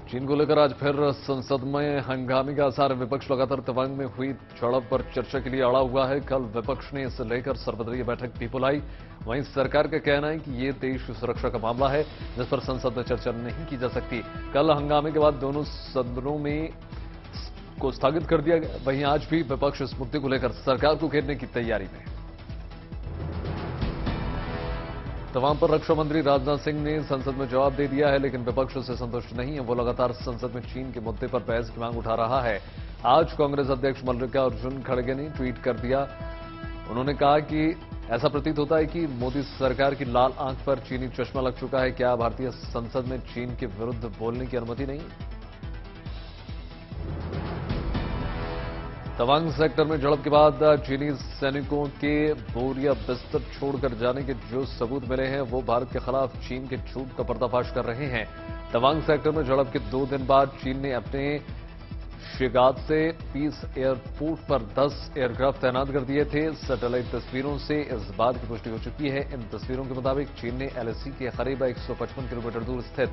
चीन को लेकर आज फिर संसद में हंगामे के आसार। विपक्ष लगातार तवांग में हुई झड़प पर चर्चा के लिए अड़ा हुआ है। कल विपक्ष ने इसे लेकर सर्वदलीय बैठक भी बुलाई। वहीं सरकार का कहना है कि ये देश सुरक्षा का मामला है जिस पर संसद में चर्चा नहीं की जा सकती। कल हंगामे के बाद दोनों सदनों में को स्थगित कर दिया गया। वहीं आज भी विपक्ष इस मुद्दे को लेकर सरकार को घेरने की तैयारी में। तवांग पर रक्षा मंत्री राजनाथ सिंह ने संसद में जवाब दे दिया है, लेकिन विपक्ष से संतुष्ट नहीं है। वो लगातार संसद में चीन के मुद्दे पर बहस की मांग उठा रहा है। आज कांग्रेस अध्यक्ष मल्लिकार्जुन खड़गे ने ट्वीट कर दिया। उन्होंने कहा कि ऐसा प्रतीत होता है कि मोदी सरकार की लाल आंख पर चीनी चश्मा लग चुका है। क्या भारतीय संसद में चीन के विरुद्ध बोलने की अनुमति नहीं? तवांग सेक्टर में झड़प के बाद चीनी सैनिकों के बोरिया बिस्तर छोड़कर जाने के जो सबूत मिले हैं वो भारत के खिलाफ चीन के झूठ का पर्दाफाश कर रहे हैं। तवांग सेक्टर में झड़प के 2 दिन बाद चीन ने अपने शिगात से पीस एयरपोर्ट पर 10 एयरक्राफ्ट तैनात कर दिए थे। सैटेलाइट तस्वीरों से इस बात की पुष्टि हो चुकी है। इन तस्वीरों के मुताबिक चीन ने एलएसी के करीब 155 किलोमीटर दूर स्थित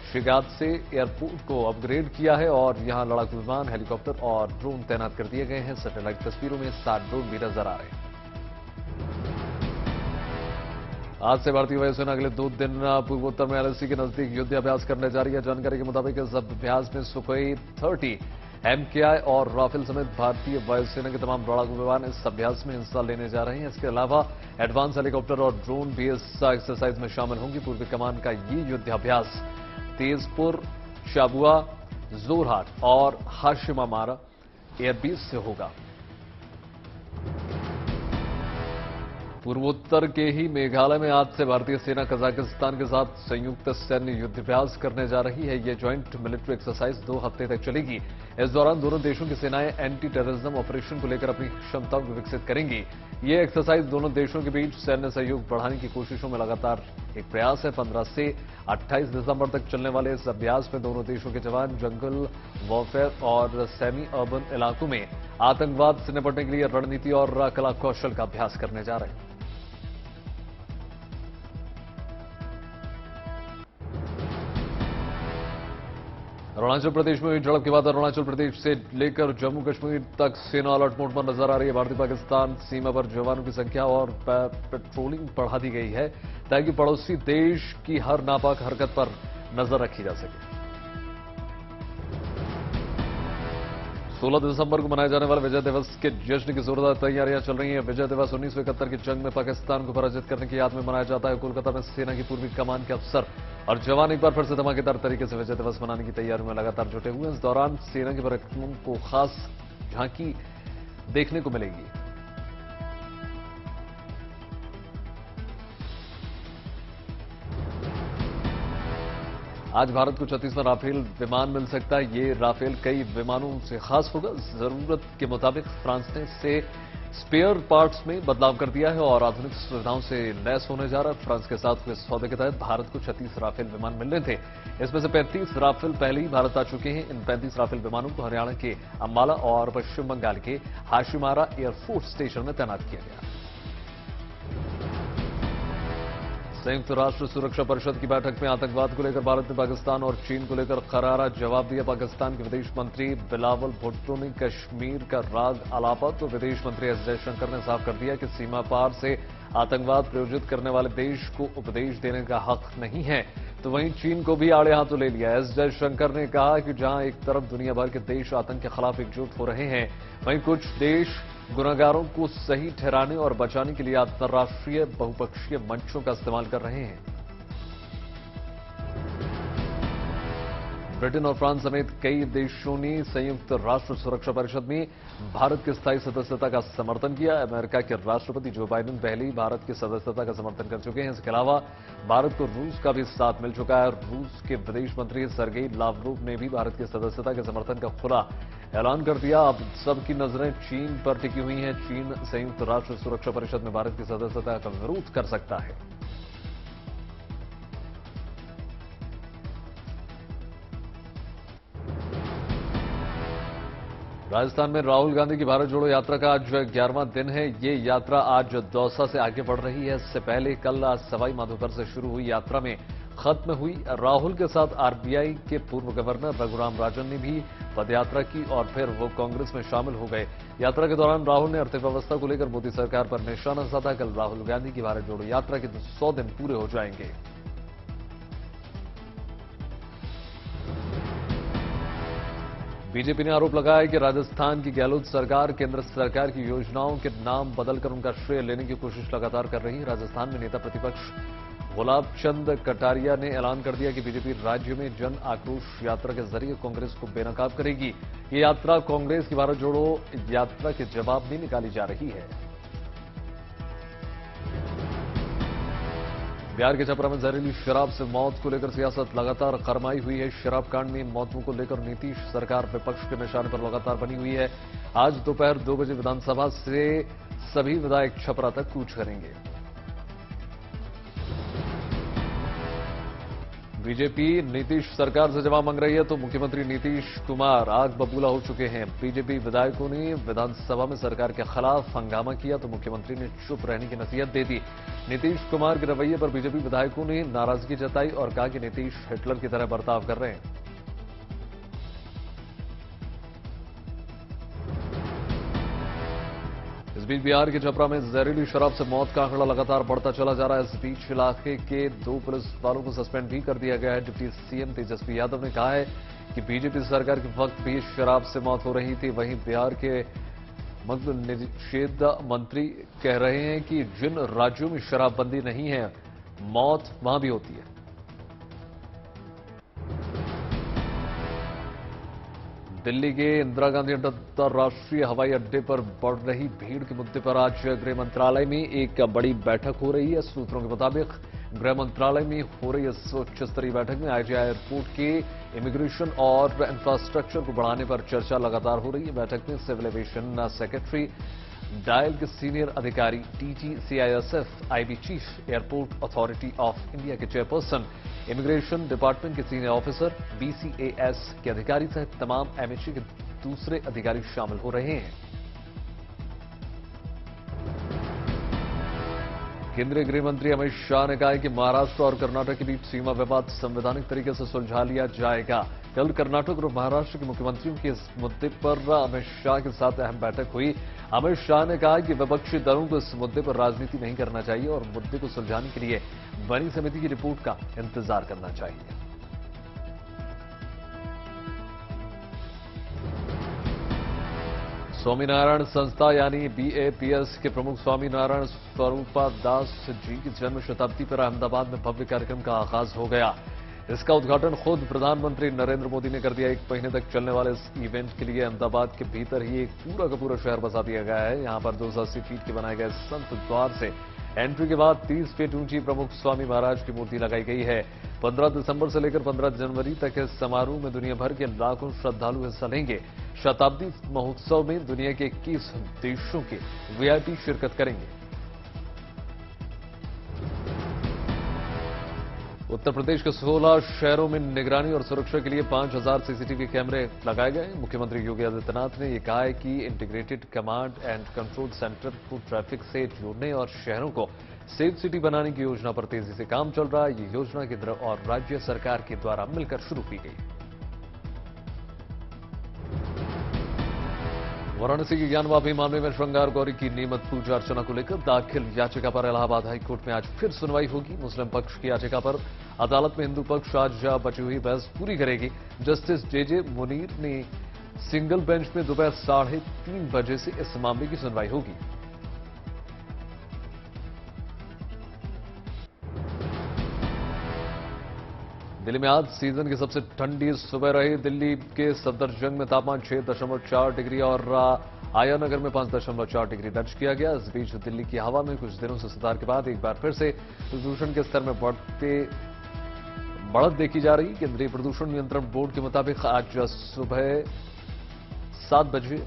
शिगात से एयरपोर्ट को अपग्रेड किया है और यहां लड़ाकू विमान, हेलीकॉप्टर और ड्रोन तैनात कर दिए गए हैं। सैटेलाइट तस्वीरों में 7 ड्रोन भी नजर आ रहे हैं। आज से भारतीय वायुसेना अगले 2 दिन पूर्वोत्तर में एलएसी के नजदीक युद्धाभ्यास करने जा रही है। जानकारी के मुताबिक इस अभ्यास में सुखोई 30, एमकेआई और राफेल समेत भारतीय वायुसेना के तमाम लड़ाकू विमान इस अभ्यास में हिस्सा लेने जा रहे हैं। इसके अलावा एडवांस हेलीकॉप्टर और ड्रोन भी इस एक्सरसाइज में शामिल होंगी। पूर्वी कमान का ये युद्धाभ्यास तेजपुर, शाबुआ, जोरहाट और हाशिमामारा एयरबेस से होगा। पूर्वोत्तर के ही मेघालय में आज से भारतीय सेना कजाकिस्तान के साथ संयुक्त सैन्य युद्धाभ्यास करने जा रही है। ये ज्वाइंट मिलिट्री एक्सरसाइज 2 हफ्ते तक चलेगी। इस दौरान दोनों देशों की सेनाएं एंटी टेररिज्म ऑपरेशन को लेकर अपनी क्षमताओं को विकसित करेंगी। ये एक्सरसाइज दोनों देशों के बीच सैन्य सहयोग बढ़ाने की कोशिशों में लगातार एक प्रयास है। 15 से 28 दिसंबर तक चलने वाले इस अभ्यास में दोनों देशों के जवान जंगल वॉरफेयर और सेमी अर्बन इलाकों में आतंकवाद से निपटने के लिए रणनीति और कला कौशल का अभ्यास करने जा रहे हैं। अरुणाचल प्रदेश में हुई झड़प के बाद अरुणाचल प्रदेश से लेकर जम्मू कश्मीर तक सेना अलर्ट मोड पर नजर आ रही है। भारतीय पाकिस्तान सीमा पर जवानों की संख्या और पेट्रोलिंग बढ़ा दी गई है ताकि पड़ोसी देश की हर नापाक हरकत पर नजर रखी जा सके। 16 दिसंबर को मनाए जाने वाले विजय दिवस के जश्न की जोरदार तैयारियां चल रही हैं। विजय दिवस 1971 की जंग में पाकिस्तान को पराजित करने की याद में मनाया जाता है। कोलकाता में सेना की पूर्वी कमान के अफसर और जवान एक बार फिर से धमाकेदार तरीके से विजय दिवस मनाने की तैयारियों में लगातार जुटे हुए हैं। इस दौरान सेना के पराक्रमों को खास झांकी देखने को मिलेगी। आज भारत को 36वां राफेल विमान मिल सकता है। ये राफेल कई विमानों से खास होगा। जरूरत के मुताबिक फ्रांस ने इसे स्पेयर पार्ट्स में बदलाव कर दिया है और आधुनिक सुविधाओं से लैस होने जा रहा है। फ्रांस के साथ हुए सौदे के तहत भारत को 36 राफेल विमान मिलने थे। इसमें से 35 राफेल पहले ही भारत आ चुके हैं। इन 35 राफेल विमानों को हरियाणा के अंबाला और पश्चिम बंगाल के हाशिमारा एयरफोर्स स्टेशन में तैनात किया गया। संयुक्त राष्ट्र सुरक्षा परिषद की बैठक में आतंकवाद को लेकर भारत ने पाकिस्तान और चीन को लेकर करारा जवाब दिया। पाकिस्तान के विदेश मंत्री बिलावल भुट्टो ने कश्मीर का राग अलापा तो विदेश मंत्री एस जयशंकर ने साफ कर दिया कि सीमा पार से आतंकवाद प्रायोजित करने वाले देश को उपदेश देने का हक नहीं है। तो वहीं चीन को भी आड़े हाथों ले लिया। एस जयशंकर ने कहा कि जहां एक तरफ दुनिया भर के देश आतंक के खिलाफ एकजुट हो रहे हैं, वहीं कुछ देश गुनाहगारों को सही ठहराने और बचाने के लिए अंतर्राष्ट्रीय बहुपक्षीय मंचों का इस्तेमाल कर रहे हैं। ब्रिटेन और फ्रांस समेत कई देशों ने संयुक्त राष्ट्र सुरक्षा परिषद में भारत की स्थायी सदस्यता का समर्थन किया। अमेरिका के राष्ट्रपति जो बाइडेन पहले ही भारत की सदस्यता का समर्थन कर चुके हैं। इसके अलावा भारत को रूस का भी साथ मिल चुका है। रूस के विदेश मंत्री सर्गेई लावरोव ने भी भारत की सदस्यता के समर्थन का खुला ऐलान कर दिया। अब सबकी नजरें चीन पर टिकी हुई हैं। चीन संयुक्त राष्ट्र सुरक्षा परिषद में भारत की सदस्यता का विरोध कर सकता है। राजस्थान में राहुल गांधी की भारत जोड़ो यात्रा का आज 11वां दिन है। ये यात्रा आज दौसा से आगे बढ़ रही है। इससे पहले कल सवाई माधोपुर से शुरू हुई यात्रा में खत्म हुई। राहुल के साथ आरबीआई के पूर्व गवर्नर रघुराम राजन ने भी पदयात्रा की और फिर वो कांग्रेस में शामिल हो गए। यात्रा के दौरान राहुल ने अर्थव्यवस्था को लेकर मोदी सरकार पर निशाना साधा। कल राहुल गांधी की भारत जोड़ो यात्रा के 100 दिन पूरे हो जाएंगे। बीजेपी ने आरोप लगाया है कि राजस्थान की गहलोत सरकार केंद्र सरकार की योजनाओं के नाम बदलकर उनका श्रेय लेने की कोशिश लगातार कर रही है। राजस्थान में नेता प्रतिपक्ष गुलाब चंद कटारिया ने ऐलान कर दिया कि बीजेपी राज्य में जन आक्रोश यात्रा के जरिए कांग्रेस को बेनकाब करेगी। ये यात्रा कांग्रेस की भारत जोड़ो यात्रा के जवाब में निकाली जा रही है। बिहार के छपरा में जहरीली शराब से मौत को लेकर सियासत लगातार गरमाई हुई है। शराब कांड में मौतों को लेकर नीतीश सरकार विपक्ष के निशाने पर लगातार बनी हुई है। आज दोपहर 2 बजे विधानसभा से सभी विधायक छपरा तक कूच करेंगे। बीजेपी नीतीश सरकार से जवाब मांग रही है तो मुख्यमंत्री नीतीश कुमार आग बबूला हो चुके हैं। बीजेपी विधायकों ने विधानसभा में सरकार के खिलाफ हंगामा किया तो मुख्यमंत्री ने चुप रहने की नसीहत दे दी। नीतीश कुमार के रवैये पर बीजेपी विधायकों ने नाराजगी जताई और कहा कि नीतीश हिटलर की तरह बर्ताव कर रहे हैं। इस बीच बिहार के छपरा में जहरीली शराब से मौत का आंकड़ा लगातार बढ़ता चला जा रहा है। इस बीच इलाके के 2 पुलिस वालों को सस्पेंड भी कर दिया गया है। डिप्टी सीएम तेजस्वी यादव ने कहा है कि बीजेपी सरकार के वक्त भी शराब से मौत हो रही थी। वहीं बिहार के मद्य निषेध मंत्री कह रहे हैं कि जिन राज्यों में शराबबंदी नहीं है मौत वहां भी होती है। दिल्ली के इंदिरा गांधी अंतर्राष्ट्रीय हवाई अड्डे पर बढ़ रही भीड़ के मुद्दे पर आज गृह मंत्रालय में एक बड़ी बैठक हो रही है। सूत्रों के मुताबिक गृह मंत्रालय में हो रही इस उच्च स्तरीय बैठक में आईजीआई एयरपोर्ट के इमिग्रेशन और इंफ्रास्ट्रक्चर को बढ़ाने पर चर्चा लगातार हो रही है। बैठक में सिविल एविएशन सेक्रेटरी, डायल के सीनियर अधिकारी, DG CISF, IB chief, airport authority of India के चेयरपर्सन, इमिग्रेशन डिपार्टमेंट के सीनियर ऑफिसर, बीसीएएस के अधिकारी सहित तमाम एमएचए के दूसरे अधिकारी शामिल हो रहे हैं। केंद्रीय गृह मंत्री अमित शाह ने कहा है कि महाराष्ट्र और कर्नाटक के बीच सीमा विवाद संवैधानिक तरीके से सुलझा लिया जाएगा। कल कर्नाटक और महाराष्ट्र के मुख्यमंत्रियों के इस मुद्दे पर अमित शाह के साथ अहम बैठक हुई। अमित शाह ने कहा कि विपक्षी दलों को इस मुद्दे पर राजनीति नहीं करना चाहिए और मुद्दे को सुलझाने के लिए बनी समिति की रिपोर्ट का इंतजार करना चाहिए। स्वामीनारायण संस्था यानी बीएपीएस के प्रमुख स्वामीनारायण स्वरूपा दास जी की जन्म शताब्दी पर अहमदाबाद में भव्य कार्यक्रम का आगाज हो गया। इसका उद्घाटन खुद प्रधानमंत्री नरेंद्र मोदी ने कर दिया। 1 महीने तक चलने वाले इस इवेंट के लिए अहमदाबाद के भीतर ही एक पूरा का पूरा शहर बसा दिया गया है। यहां पर 280 फीट के बनाए गए संत द्वार से एंट्री के बाद 30 फीट ऊंची प्रमुख स्वामी महाराज की मूर्ति लगाई गई है। 15 दिसंबर से लेकर 15 जनवरी तक इस समारोह में दुनिया भर के लाखों श्रद्धालु हिस्सा लेंगे। शताब्दी महोत्सव में दुनिया के 21 देशों के वीआईपी शिरकत करेंगे। उत्तर प्रदेश के 16 शहरों में निगरानी और सुरक्षा के लिए 5000 सीसीटीवी कैमरे लगाए गए। मुख्यमंत्री योगी आदित्यनाथ ने यह कहा है कि integrated command and control centre को ट्रैफिक से जोड़ने और शहरों को सेफ सिटी बनाने की योजना पर तेजी से काम चल रहा है। ये योजना केंद्र और राज्य सरकार के द्वारा मिलकर शुरू की गई। वाराणसी के ज्ञानवापी मामले में श्रृंगार गौरी की नियमित पूजा अर्चना को लेकर दाखिल याचिका पर इलाहाबाद हाईकोर्ट में आज फिर सुनवाई होगी। मुस्लिम पक्ष की याचिका पर अदालत में हिंदू पक्ष आज बची हुई बहस पूरी करेगी। जस्टिस जेजे मुनीर ने सिंगल बेंच में दोपहर 3:30 बजे से इस मामले की सुनवाई होगी। दिल्ली में आज सीजन की सबसे ठंडी सुबह रही। दिल्ली के सफदरजंग में तापमान 6.4 डिग्री और आया नगर में 5.4 डिग्री दर्ज किया गया। इस बीच दिल्ली की हवा में कुछ दिनों से सुधार के बाद एक बार फिर से प्रदूषण के स्तर में बढ़त देखी जा रही। केंद्रीय प्रदूषण नियंत्रण बोर्ड के मुताबिक आज सुबह 7 बजे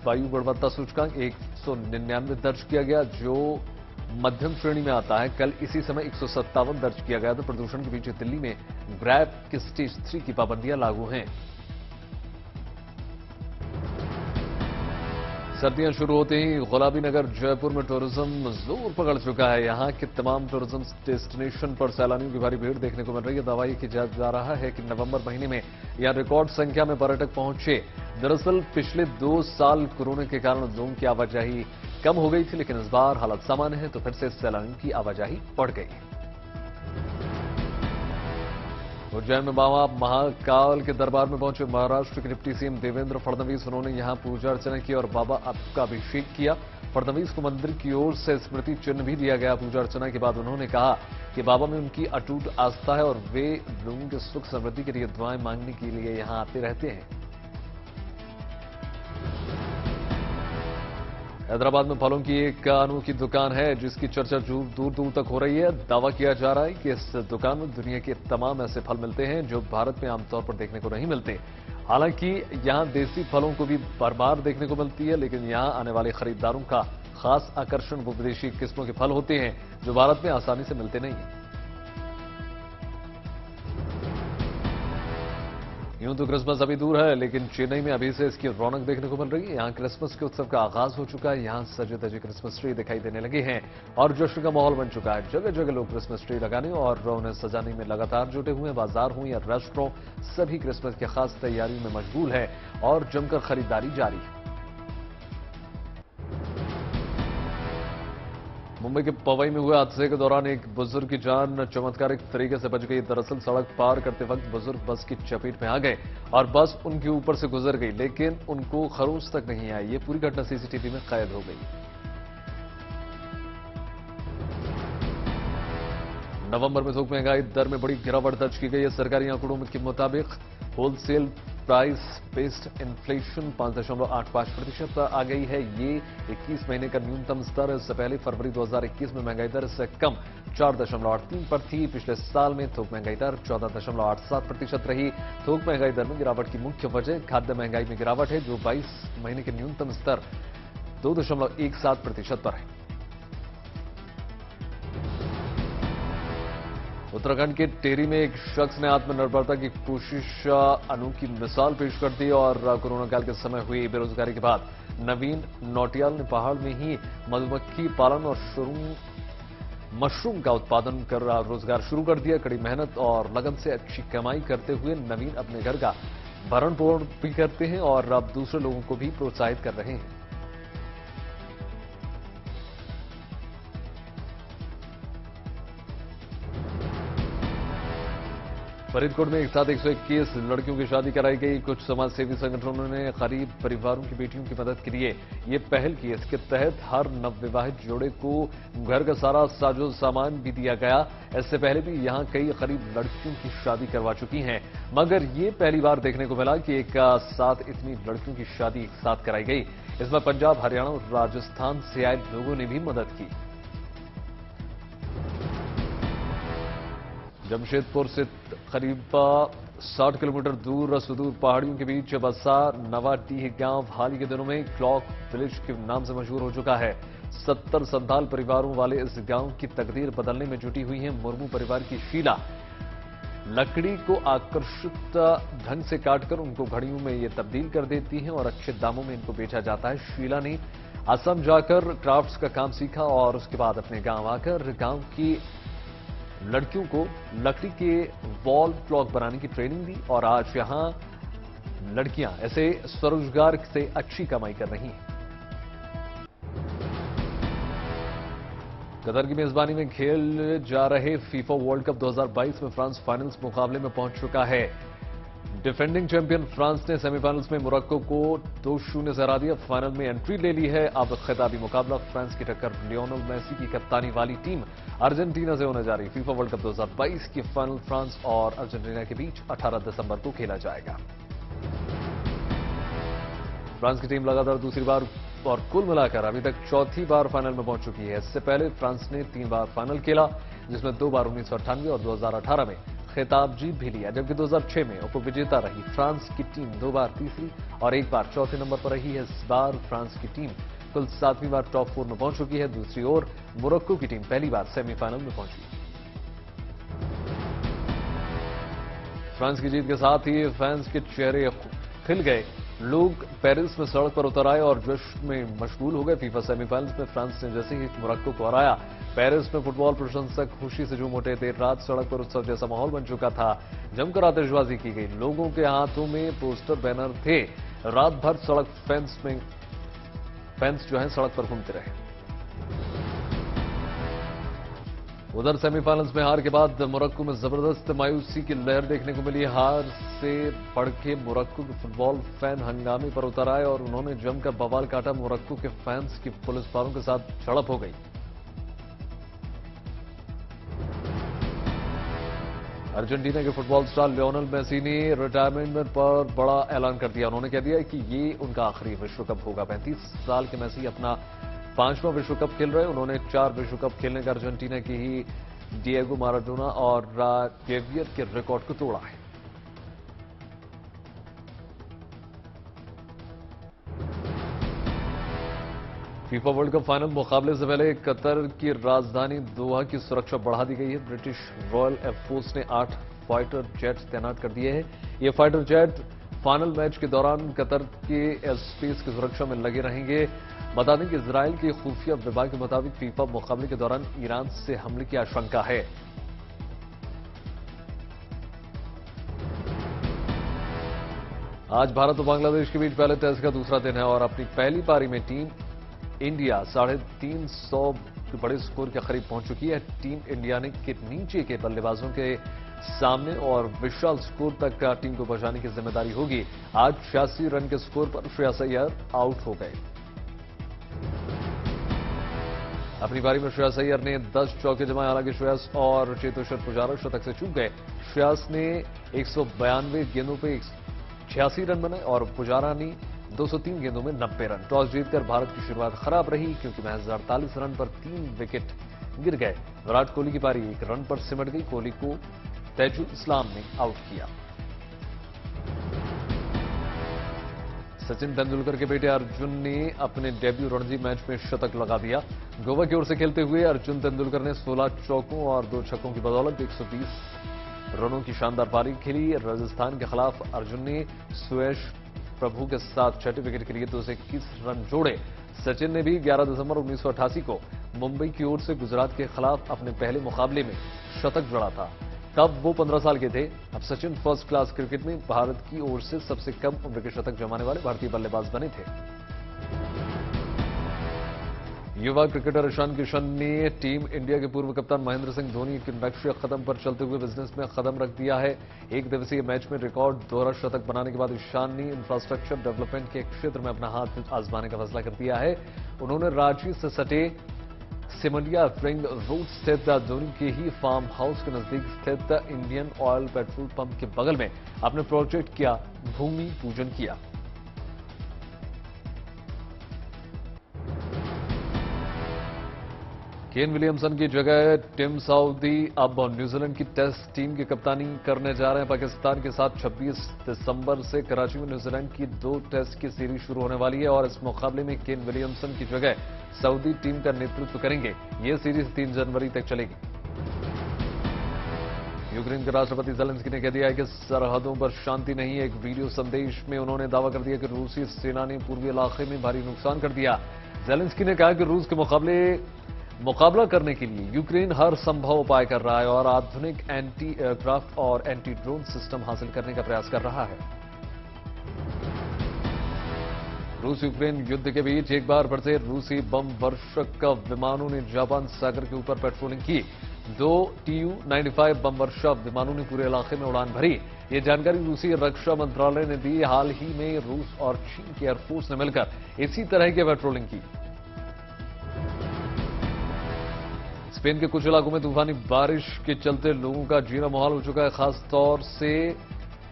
वायु गुणवत्ता सूचकांक 199 दर्ज किया गया, जो मध्यम श्रेणी में आता है। कल इसी समय 157 दर्ज किया गया। तो प्रदूषण के पीछे दिल्ली में ग्रैब की स्टेज 3 की पाबंदियां लागू हैं। सर्दियां शुरू होते ही गुलाबी नगर जयपुर में टूरिज्म जोर पकड़ चुका है। यहां के तमाम टूरिज्म डेस्टिनेशन पर सैलानियों की भारी भीड़ देखने को मिल रही है। दावा की जा रहा है कि नवंबर महीने में यहां रिकॉर्ड संख्या में पर्यटक पहुंचे। दरअसल पिछले 2 साल कोरोना के कारण जोन की आवाजाही कम हो गई थी, लेकिन इस बार हालत सामान्य है तो फिर से सैलानियों की आवाजाही बढ़ गई। उज्जैन में बाबा महाकाल के दरबार में पहुंचे महाराष्ट्र के डिप्टी सीएम देवेंद्र फडणवीस। उन्होंने यहां पूजा अर्चना की और बाबा का अभिषेक किया। फडणवीस को मंदिर की ओर से स्मृति चिन्ह भी दिया गया। पूजा अर्चना के बाद उन्होंने कहा कि बाबा में उनकी अटूट आस्था है और वे लोगों के सुख समृद्धि के लिए दुआएं मांगने के लिए यहां आते रहते हैं। हैदराबाद में फलों की एक अनोखी दुकान है जिसकी चर्चा दूर दूर तक हो रही है। दावा किया जा रहा है कि इस दुकान में दुनिया के तमाम ऐसे फल मिलते हैं जो भारत में आमतौर पर देखने को नहीं मिलते। हालांकि यहां देसी फलों को भी भरमार देखने को मिलती है, लेकिन यहां आने वाले खरीदारों का खास आकर्षण वो विदेशी किस्मों के फल होते हैं जो भारत में आसानी से मिलते नहीं। यूं तो क्रिसमस अभी दूर है, लेकिन चेन्नई में अभी से इसकी रौनक देखने को मिल रही है। यहां क्रिसमस के उत्सव का आगाज हो चुका है। यहां सजे धजे क्रिसमस ट्री दिखाई देने लगे हैं और जश्न का माहौल बन चुका है। जगह जगह लोग क्रिसमस ट्री लगाने और उन्हें सजाने में लगातार जुटे हुए हैं। बाजार हो या रेस्टोरेंट, सभी क्रिसमस की खास तैयारी में मशगूल है और जमकर खरीदारी जारी है। मुंबई के पवई में हुए हादसे के दौरान एक बुजुर्ग की जान चमत्कारिक तरीके से बच गई। दरअसल सड़क पार करते वक्त बुजुर्ग बस की चपेट में आ गए और बस उनके ऊपर से गुजर गई, लेकिन उनको खरोंच तक नहीं आई। ये पूरी घटना सीसीटीवी में कैद हो गई। नवंबर में थोक महंगाई दर में बड़ी गिरावट दर्ज की गई है। सरकारी आंकड़ों के मुताबिक होलसेल प्राइस बेस्ड इन्फ्लेशन 5.85% आ गई है। ये 21 महीने का न्यूनतम स्तर है। इससे पहले फरवरी 2021 में महंगाई दर इससे कम 4.83 पर थी। पिछले साल में थोक महंगाई दर 14.87% रही। थोक महंगाई दर में गिरावट की मुख्य वजह खाद्य महंगाई में गिरावट है, जो 22 महीने के न्यूनतम स्तर 2.17% पर है। उत्तराखंड के टेरी में एक शख्स ने आत्मनिर्भरता की कोशिश अनोखी मिसाल पेश कर दी और कोरोना काल के समय हुई बेरोजगारी के बाद नवीन नौटियाल ने पहाड़ में ही मधुमक्खी पालन और मशरूम का उत्पादन कर रोजगार शुरू कर दिया। कड़ी मेहनत और लगन से अच्छी कमाई करते हुए नवीन अपने घर का भरण पोषण भी करते हैं और अब दूसरे लोगों को भी प्रोत्साहित कर रहे हैं। फरीदकोट में एक साथ 121 लड़कियों की शादी कराई गई। कुछ समाजसेवी संगठनों ने गरीब परिवारों की बेटियों की मदद के लिए ये पहल की। इसके तहत हर नवविवाहित जोड़े को घर का सारा साजो सामान भी दिया गया। इससे पहले भी यहां कई गरीब लड़कियों की शादी करवा चुकी हैं, मगर ये पहली बार देखने को मिला कि एक साथ इतनी लड़कियों की शादी एक साथ कराई गई। इसमें पंजाब, हरियाणा और राजस्थान से आए लोगों ने भी मदद की। जमशेदपुर से करीब 60 किलोमीटर दूर सुदूर पहाड़ियों के बीच बसा नवाडीह गांव हाल ही के दिनों में क्लॉक विलेज के नाम से मशहूर हो चुका है। 70 संथाल परिवारों वाले इस गांव की तकदीर बदलने में जुटी हुई है। मुर्मू परिवार की शीला लकड़ी को आकर्षित ढंग से काटकर उनको घड़ियों में ये तब्दील कर देती हैं और अच्छे दामों में इनको बेचा जाता है। शीला ने असम जाकर क्राफ्ट्स का काम सीखा और उसके बाद अपने गांव आकर गांव की लड़कियों को लकड़ी के वॉल क्लॉक बनाने की ट्रेनिंग दी और आज यहां लड़कियां ऐसे स्वरोजगार से अच्छी कमाई कर रही हैं। कतर की मेजबानी में खेल जा रहे फीफा वर्ल्ड कप 2022 में फ्रांस फाइनल्स मुकाबले में पहुंच चुका है। डिफेंडिंग चैंपियन फ्रांस ने सेमीफाइनल्स में मोरक्को को 2-0 से हरा दिया। फाइनल में एंट्री ले ली है। अब खिताबी मुकाबला फ्रांस की टक्कर लियोनेल मेसी की कप्तानी वाली टीम अर्जेंटीना से होने जा रही। फीफा वर्ल्ड कप 2022 की फाइनल फ्रांस और अर्जेंटीना के बीच 18 दिसंबर को खेला जाएगा। फ्रांस की टीम लगातार दूसरी बार और कुल मिलाकर अभी तक चौथी बार फाइनल में पहुंच चुकी है। इससे पहले फ्रांस ने 3 बार फाइनल खेला, जिसमें 2 बार 1998 और 2018 में खिताब जीत भी लिया, जबकि 2006 में उपविजेता रही फ्रांस की टीम 2 बार तीसरी और 1 बार चौथे नंबर पर रही है। इस बार फ्रांस की टीम कुल 7वीं बार टॉप 4 में पहुंच चुकी है। दूसरी ओर मोरक्को की टीम पहली बार सेमीफाइनल में पहुंची। फ्रांस की जीत के साथ ही फैंस के चेहरे खिल गए। लोग पेरिस में सड़क पर उतर आए और जश्न में मशगूल हो गए। फीफा सेमीफाइनल्स में फ्रांस ने जैसे ही मोरक्को को हराया, पेरिस में फुटबॉल प्रशंसक खुशी से झूम उठे। देर रात सड़क पर उत्सव जैसा माहौल बन चुका था। जमकर आतिशबाजी की गई, लोगों के हाथों में पोस्टर बैनर थे। रात भर सड़क फैंस जो है सड़क पर घूमते रहे। उधर सेमीफाइनल्स में हार के बाद मोरक्को में जबरदस्त मायूसी की लहर देखने को मिली। हार से बढ़ के मोरक्को के फुटबॉल फैन हंगामे पर उतर आए और उन्होंने जमकर बवाल काटा। मोरक्को के फैंस की पुलिस वालों के साथ झड़प हो गई। अर्जेंटीना के फुटबॉल स्टार लियोनेल मेसी ने रिटायरमेंट पर बड़ा ऐलान कर दिया। उन्होंने कह दिया कि ये उनका आखिरी विश्व कप होगा। 35 साल के मेसी अपना 5वां विश्व कप खेल रहे हैं। उन्होंने 4 विश्व कप खेलने का अर्जेंटीना की ही डिएगो माराडोना और जेवियर के रिकॉर्ड को तोड़ा है। फीफा वर्ल्ड कप फाइनल मुकाबले से पहले कतर की राजधानी दोहा की सुरक्षा बढ़ा दी गई है। ब्रिटिश रॉयल एयरफोर्स ने 8 फाइटर जेट्स तैनात कर दिए हैं। ये फाइटर जेट फाइनल मैच के दौरान कतर के एयर स्पेस की सुरक्षा में लगे रहेंगे। बता दें कि इजराइल के खुफिया विभाग के मुताबिक फीफा मुकाबले के दौरान ईरान से हमले की आशंका है। आज भारत और बांग्लादेश के बीच पहले टेस्ट का दूसरा दिन है और अपनी पहली पारी में टीम इंडिया 350 के बड़े स्कोर के करीब पहुंच चुकी है। टीम इंडिया ने के नीचे के बल्लेबाजों के सामने और विशाल स्कोर तक का टीम को पहुंचाने की जिम्मेदारी होगी। आज 86 रन के स्कोर पर श्रेयस अय्यर आउट हो गए। अपनी पारी में श्रेयस अय्यर ने 10 चौके जमाए। हालांकि श्रेयस और चेतेश्वर पुजारा शतक से चूक गए। श्रेयस ने 192 गेंदों पे 86 रन बनाए और पुजारा ने 203 गेंदों में 90 रन। टॉस जीतकर भारत की शुरुआत खराब रही क्योंकि महज 48 रन पर 3 विकेट गिर गए। विराट कोहली की पारी 1 रन पर सिमट गई। कोहली को तैजुल इस्लाम ने आउट किया। सचिन तेंदुलकर के बेटे अर्जुन ने अपने डेब्यू रणजी मैच में शतक लगा दिया। गोवा की ओर से खेलते हुए अर्जुन तेंदुलकर ने 16 चौकों और 2 छक्कों की बदौलत 120 रनों की शानदार पारी खेली। राजस्थान के खिलाफ अर्जुन ने सुयश प्रभु के साथ 6 विकेट के लिए 221 रन जोड़े। सचिन ने भी 11 दिसंबर 1988 को मुंबई की ओर से गुजरात के खिलाफ अपने पहले मुकाबले में शतक जड़ा था। तब वो 15 साल के थे। अब सचिन फर्स्ट क्लास क्रिकेट में भारत की ओर से सबसे कम उम्र के शतक जमाने वाले भारतीय बल्लेबाज बने थे। युवा क्रिकेटर ईशान किशन ने टीम इंडिया के पूर्व कप्तान महेंद्र सिंह धोनी के नक्शे कदम पर चलते हुए बिजनेस में कदम रख दिया है। एक दिवसीय मैच में रिकॉर्ड दोहरा शतक बनाने के बाद ईशान ने इंफ्रास्ट्रक्चर डेवलपमेंट के क्षेत्र में अपना हाथ आजमाने का फैसला कर दिया है। उन्होंने रांची से सटे सिमंडिया रिंग रोड स्थित धोनी के ही फार्म हाउस के नजदीक स्थित इंडियन ऑयल पेट्रोल पंप के बगल में अपने प्रोजेक्ट का भूमि पूजन किया। केन विलियमसन की जगह टिम साउदी अब न्यूजीलैंड की टेस्ट टीम की कप्तानी करने जा रहे हैं। पाकिस्तान के साथ 26 दिसंबर से कराची में न्यूजीलैंड की 2 टेस्ट की सीरीज शुरू होने वाली है और इस मुकाबले में केन विलियमसन की जगह सऊदी टीम का नेतृत्व करेंगे। यह सीरीज 3 जनवरी तक चलेगी। यूक्रेन के राष्ट्रपति ज़ेलेंस्की ने कह दिया है कि सरहदों पर शांति नहीं है। एक वीडियो संदेश में उन्होंने दावा कर दिया कि रूसी सेना ने पूर्वी इलाके में भारी नुकसान कर दिया। ज़ेलेंस्की ने कहा कि रूस के मुकाबला करने के लिए यूक्रेन हर संभव उपाय कर रहा है और आधुनिक एंटी एयरक्राफ्ट और एंटी ड्रोन सिस्टम हासिल करने का प्रयास कर रहा है। रूस यूक्रेन युद्ध के बीच एक बार फिर से रूसी बम वर्षक विमानों ने जापान सागर के ऊपर पेट्रोलिंग की। 2 Tu-95 बम वर्षा विमानों ने पूरे इलाके में उड़ान भरी। ये जानकारी रूसी रक्षा मंत्रालय ने दी। हाल ही में रूस और चीन की एयरफोर्स ने मिलकर इसी तरह की पेट्रोलिंग की। स्पेन के कुछ इलाकों में तूफानी बारिश के चलते लोगों का जीना मुहाल हो चुका है। खासतौर से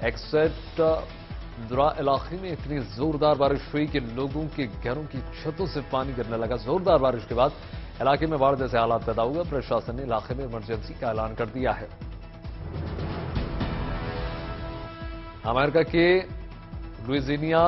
एक्सेट्रेमादुरा इलाके में इतनी जोरदार बारिश हुई कि लोगों के घरों की छतों से पानी गिरने लगा। जोरदार बारिश के बाद इलाके में बाढ़ जैसे हालात पैदा हुए। प्रशासन ने इलाके में इमरजेंसी का ऐलान कर दिया है। अमेरिका के लुइजियाना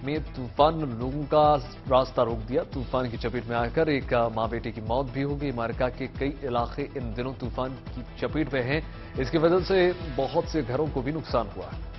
में तूफान ने लोगों का रास्ता रोक दिया। तूफान की चपेट में आकर एक मां बेटे की मौत भी हो गई। अमेरिका के कई इलाके इन दिनों तूफान की चपेट में हैं। इसकी वजह से बहुत से घरों को भी नुकसान हुआ है।